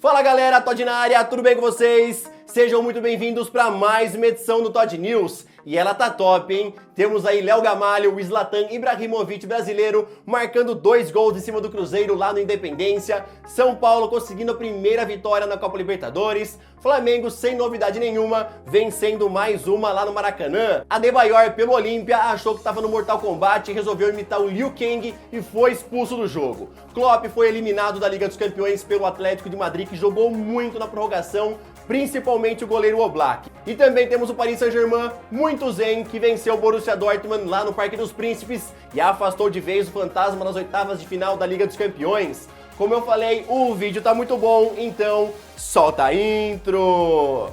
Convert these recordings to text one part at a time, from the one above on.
Fala galera, Todd na área, tudo bem com vocês? Sejam muito bem-vindos para mais uma edição do Todd News. E ela tá top, hein? Temos aí Léo Gamalho, o Zlatan Ibrahimovic brasileiro, marcando 2 gols em cima do Cruzeiro lá no Independência. São Paulo conseguindo a primeira vitória na Copa Libertadores. Flamengo, sem novidade nenhuma, vencendo mais uma lá no Maracanã. Adebayor, pelo Olímpia, achou que estava no Mortal Kombat e resolveu imitar o Liu Kang e foi expulso do jogo. Klopp foi eliminado da Liga dos Campeões pelo Atlético de Madrid, que jogou muito na prorrogação, principalmente o goleiro Oblak. E também temos o Paris Saint-Germain, muito zen, que venceu o Borussia Dortmund lá no Parque dos Príncipes e afastou de vez o fantasma nas oitavas de final da Liga dos Campeões. Como eu falei, o vídeo tá muito bom, então solta a intro!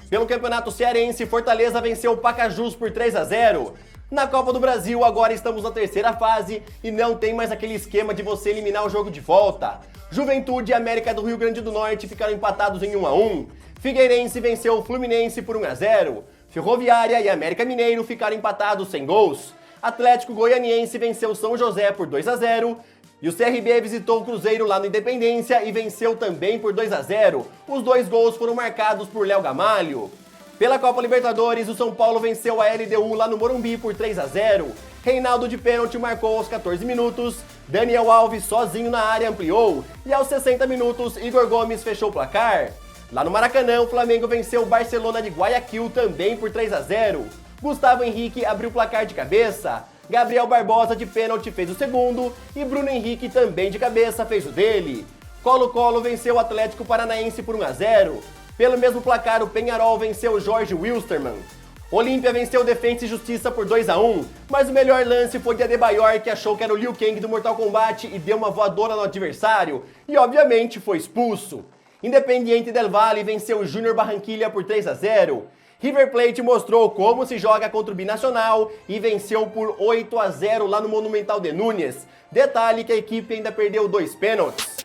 Pelo Campeonato Cearense, Fortaleza venceu o Pacajus por 3-0. Na Copa do Brasil, agora estamos na terceira fase e não tem mais aquele esquema de você eliminar o jogo de volta. Juventude e América do Rio Grande do Norte ficaram empatados em 1-1. Figueirense venceu o Fluminense por 1-0. Ferroviária e América Mineiro ficaram empatados sem gols. Atlético Goianiense venceu o São José por 2-0. E o CRB visitou o Cruzeiro lá no Independência e venceu também por 2-0. Os 2 gols foram marcados por Léo Gamalho. Pela Copa Libertadores, o São Paulo venceu a LDU lá no Morumbi por 3-0. Reinaldo de pênalti marcou aos 14 minutos. Daniel Alves sozinho na área ampliou. E aos 60 minutos, Igor Gomes fechou o placar. Lá no Maracanã, o Flamengo venceu o Barcelona de Guayaquil também por 3-0. Gustavo Henrique abriu o placar de cabeça. Gabriel Barbosa de pênalti fez o segundo e Bruno Henrique também de cabeça fez o dele. Colo-Colo venceu o Atlético Paranaense por 1-0. Pelo mesmo placar, o Peñarol venceu o Jorge Wilstermann. Olímpia venceu o Defensa e Justiça por 2-1, mas o melhor lance foi de Adebayor, que achou que era o Liu Kang do Mortal Kombat e deu uma voadora no adversário e obviamente foi expulso. Independiente del Valle venceu o Júnior Barranquilla por 3-0. River Plate mostrou como se joga contra o Binacional e venceu por 8-0 lá no Monumental de Núñez. Detalhe que a equipe ainda perdeu 2 pênaltis.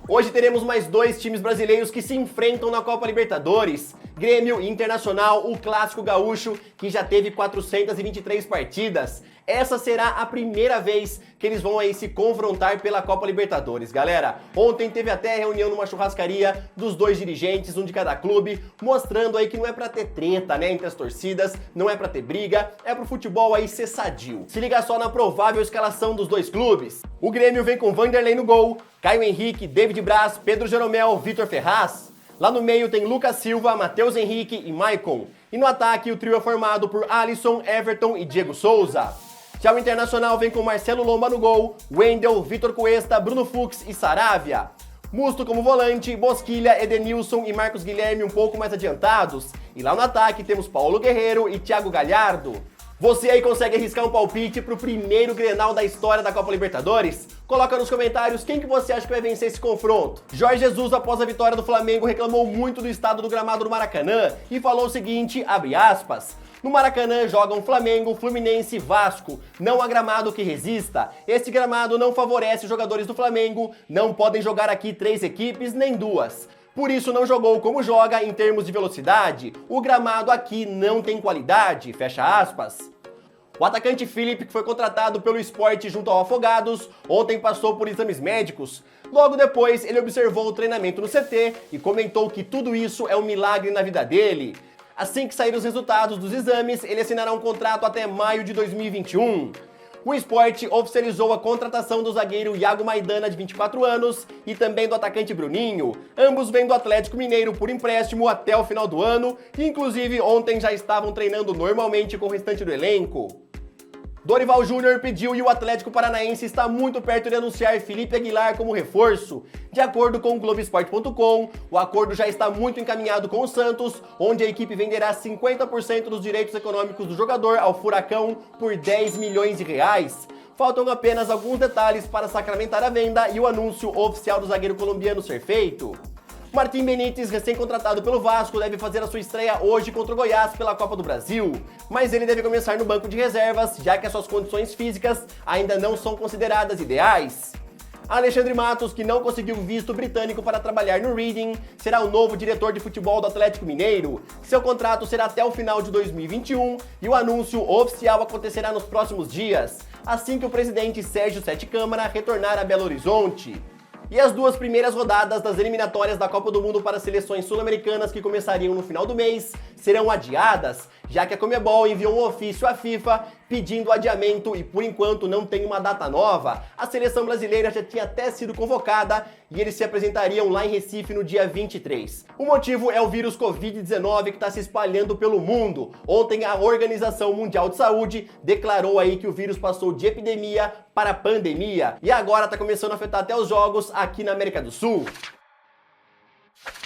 Hoje teremos mais 2 times brasileiros que se enfrentam na Copa Libertadores. Grêmio e Internacional, o clássico gaúcho que já teve 423 partidas. Essa será a primeira vez que eles vão aí se confrontar pela Copa Libertadores, galera. Ontem teve até reunião numa churrascaria dos 2 dirigentes, um de cada clube, mostrando aí que não é pra ter treta, né, entre as torcidas, não é pra ter briga, é pro futebol aí ser sadio. Se liga só na provável escalação dos 2 clubes. O Grêmio vem com Vanderlei no gol, Caio Henrique, David Braz, Pedro Jeromel, Vitor Ferraz. Lá no meio tem Lucas Silva, Matheus Henrique e Maicon. E no ataque o trio é formado por Alisson, Everton e Diego Souza. Já o Internacional vem com Marcelo Lomba no gol, Wendel, Vitor Cuesta, Bruno Fux e Saravia. Musto como volante, Bosquilha, Edenilson e Marcos Guilherme um pouco mais adiantados. E lá no ataque temos Paulo Guerreiro e Thiago Galhardo. Você aí consegue arriscar um palpite pro primeiro Grenal da história da Copa Libertadores? Coloca nos comentários quem que você acha que vai vencer esse confronto. Jorge Jesus, após a vitória do Flamengo, reclamou muito do estado do gramado do Maracanã e falou o seguinte, abre aspas: no Maracanã jogam Flamengo, Fluminense e Vasco. Não há gramado que resista. Esse gramado não favorece os jogadores do Flamengo. Não podem jogar aqui 3 equipes, nem 2. Por isso não jogou como joga em termos de velocidade. O gramado aqui não tem qualidade, fecha aspas. O atacante Felipe, que foi contratado pelo Sport junto ao Afogados, ontem passou por exames médicos. Logo depois, ele observou o treinamento no CT e comentou que tudo isso é um milagre na vida dele. Assim que saírem os resultados dos exames, ele assinará um contrato até maio de 2021. O Sport oficializou a contratação do zagueiro Iago Maidana, de 24 anos, e também do atacante Bruninho. Ambos vêm do Atlético Mineiro por empréstimo até o final do ano, e inclusive ontem já estavam treinando normalmente com o restante do elenco. Dorival Júnior pediu e o Atlético Paranaense está muito perto de anunciar Felipe Aguilar como reforço. De acordo com o Globoesporte.com, o acordo já está muito encaminhado com o Santos, onde a equipe venderá 50% dos direitos econômicos do jogador ao Furacão por 10 milhões de reais. Faltam apenas alguns detalhes para sacramentar a venda e o anúncio oficial do zagueiro colombiano ser feito. Martim Benítez, recém-contratado pelo Vasco, deve fazer a sua estreia hoje contra o Goiás pela Copa do Brasil, mas ele deve começar no banco de reservas, já que as suas condições físicas ainda não são consideradas ideais. Alexandre Matos, que não conseguiu visto britânico para trabalhar no Reading, será o novo diretor de futebol do Atlético Mineiro. Seu contrato será até o final de 2021 e o anúncio oficial acontecerá nos próximos dias, assim que o presidente Sérgio Sete Câmara retornar a Belo Horizonte. E as duas primeiras rodadas das eliminatórias da Copa do Mundo para as seleções sul-americanas, que começariam no final do mês, serão adiadas, já que a Conmebol enviou um ofício à FIFA pedindo adiamento e por enquanto não tem uma data nova. A seleção brasileira já tinha até sido convocada e eles se apresentariam lá em Recife no dia 23. O motivo é o vírus Covid-19 que está se espalhando pelo mundo. Ontem a Organização Mundial de Saúde declarou aí que o vírus passou de epidemia para pandemia e agora está começando a afetar até os jogos aqui na América do Sul.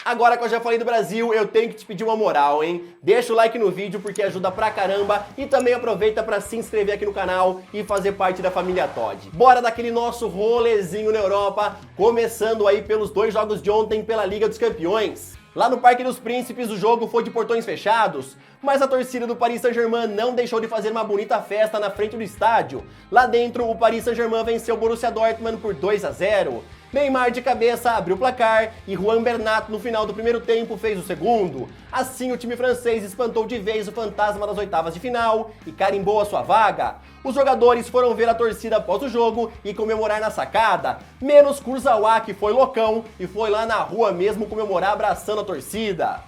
Agora que eu já falei do Brasil, eu tenho que te pedir uma moral, hein? Deixa o like no vídeo porque ajuda pra caramba e também aproveita pra se inscrever aqui no canal e fazer parte da família Todd. Bora daquele nosso rolezinho na Europa, começando aí pelos 2 jogos de ontem pela Liga dos Campeões. Lá no Parque dos Príncipes o jogo foi de portões fechados, mas a torcida do Paris Saint-Germain não deixou de fazer uma bonita festa na frente do estádio. Lá dentro o Paris Saint-Germain venceu o Borussia Dortmund por 2-0. Neymar de cabeça abriu o placar e Juan Bernat no final do primeiro tempo fez o segundo. Assim o time francês espantou de vez o fantasma das oitavas de final e carimbou a sua vaga. Os jogadores foram ver a torcida após o jogo e comemorar na sacada, menos Kurzawa, que foi loucão e foi lá na rua mesmo comemorar abraçando a torcida.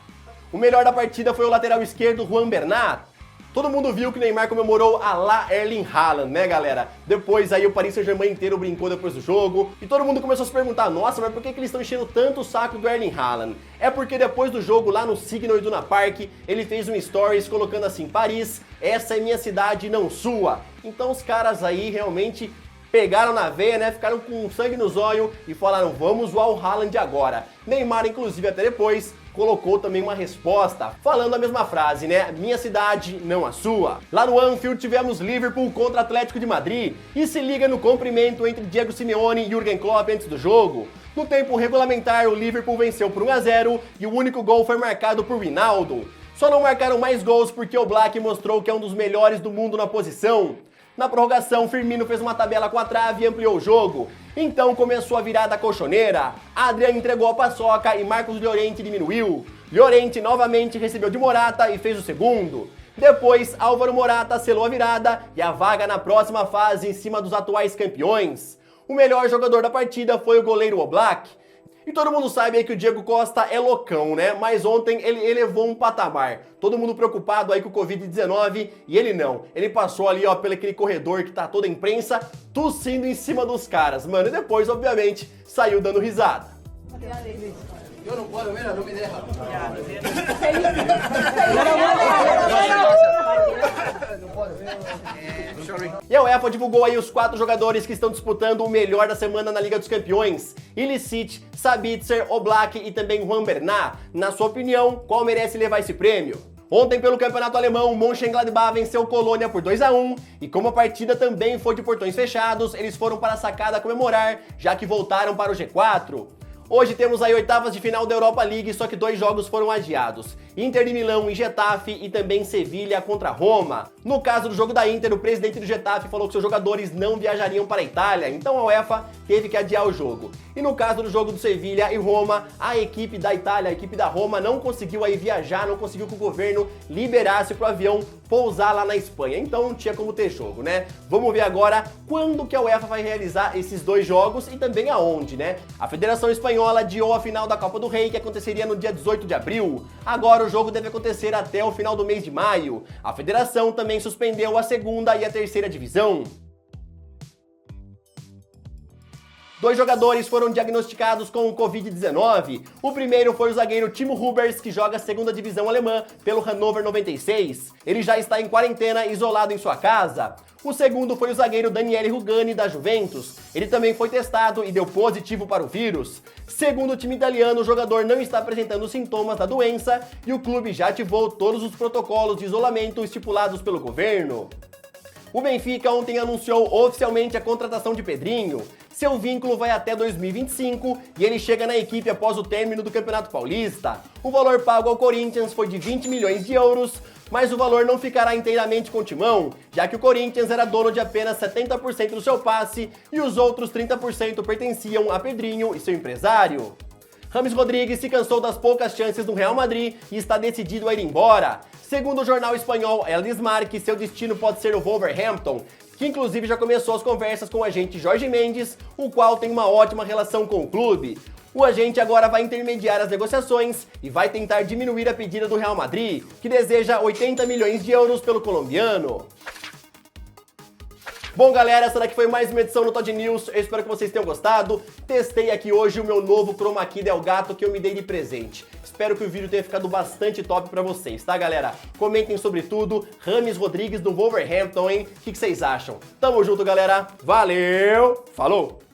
O melhor da partida foi o lateral esquerdo Juan Bernat. Todo mundo viu que o Neymar comemorou a la Erling Haaland, né, galera? Depois aí o Paris Saint-Germain inteiro brincou depois do jogo e todo mundo começou a se perguntar, nossa, mas por que eles estão enchendo tanto o saco do Erling Haaland? É porque depois do jogo lá no Signal Iduna Park, ele fez um stories colocando assim, Paris, essa é minha cidade, não sua. Então os caras aí realmente pegaram na veia, né, ficaram com sangue nos olhos e falaram, vamos zoar o Haaland agora. Neymar, inclusive, até depois, colocou também uma resposta, falando a mesma frase, né? Minha cidade, não a sua. Lá no Anfield tivemos Liverpool contra Atlético de Madrid. E se liga no cumprimento entre Diego Simeone e Jürgen Klopp antes do jogo. No tempo regulamentar, o Liverpool venceu por 1-0 e o único gol foi marcado por Wijnaldum. Só não marcaram mais gols porque o Black mostrou que é um dos melhores do mundo na posição. Na prorrogação, Firmino fez uma tabela com a trave e ampliou o jogo. Então começou a virada colchoneira. Adrian entregou a paçoca e Marcos Llorente diminuiu. Llorente novamente recebeu de Morata e fez o segundo. Depois, Álvaro Morata selou a virada e a vaga na próxima fase em cima dos atuais campeões. O melhor jogador da partida foi o goleiro Oblak. E todo mundo sabe aí que o Diego Costa é loucão, né? Mas ontem ele elevou um patamar. Todo mundo preocupado aí com o Covid-19 e ele não. Ele passou ali, ó, pelo aquele corredor que tá toda a imprensa, tossindo em cima dos caras, mano. E depois, obviamente, saiu dando risada. Eu não posso, mira, não me deixa. E a UEFA divulgou aí os 4 jogadores que estão disputando o melhor da semana na Liga dos Campeões. Ilicic, Sabitzer, Oblak e também Juan Bernat. Na sua opinião, qual merece levar esse prêmio? Ontem, pelo campeonato alemão, o Mönchengladbach venceu o Colônia por 2-1 e como a partida também foi de portões fechados, eles foram para a sacada comemorar, já que voltaram para o G4. Hoje temos aí oitavas de final da Europa League, só que 2 jogos foram adiados. Inter de Milão e Getafe e também Sevilha contra Roma. No caso do jogo da Inter, o presidente do Getafe falou que seus jogadores não viajariam para a Itália, então a UEFA teve que adiar o jogo. E no caso do jogo do Sevilha e Roma, a equipe da Itália, a equipe da Roma não conseguiu aí viajar, não conseguiu que o governo liberasse pro avião pousar lá na Espanha, então não tinha como ter jogo, né? Vamos ver agora quando que a UEFA vai realizar esses 2 jogos e também aonde, né? A Federação Espanhola adiou a final da Copa do Rei, que aconteceria no dia 18 de abril. Agora o jogo deve acontecer até o final do mês de maio. A federação também suspendeu a 2ª e a 3ª divisão. 2 jogadores foram diagnosticados com o Covid-19. O primeiro foi o zagueiro Timo Hübers, que joga a 2ª divisão alemã pelo Hannover 96. Ele já está em quarentena, isolado em sua casa. O segundo foi o zagueiro Daniele Rugani, da Juventus. Ele também foi testado e deu positivo para o vírus. Segundo o time italiano, o jogador não está apresentando sintomas da doença e o clube já ativou todos os protocolos de isolamento estipulados pelo governo. O Benfica ontem anunciou oficialmente a contratação de Pedrinho. Seu vínculo vai até 2025 e ele chega na equipe após o término do Campeonato Paulista. O valor pago ao Corinthians foi de 20 milhões de euros, mas o valor não ficará inteiramente com o Timão, já que o Corinthians era dono de apenas 70% do seu passe e os outros 30% pertenciam a Pedrinho e seu empresário. James Rodrigues se cansou das poucas chances no Real Madrid e está decidido a ir embora. Segundo o jornal espanhol El Desmarque, seu destino pode ser o Wolverhampton, que inclusive já começou as conversas com o agente Jorge Mendes, o qual tem uma ótima relação com o clube. O agente agora vai intermediar as negociações e vai tentar diminuir a pedida do Real Madrid, que deseja 80 milhões de euros pelo colombiano. Bom, galera, essa daqui foi mais uma edição do Todd News. Eu espero que vocês tenham gostado. Testei aqui hoje o meu novo Chroma Key Del Gato que eu me dei de presente. Espero que o vídeo tenha ficado bastante top pra vocês, tá, galera? Comentem sobre tudo. James Rodrigues do Wolverhampton, hein? O que vocês acham? Tamo junto, galera. Valeu! Falou!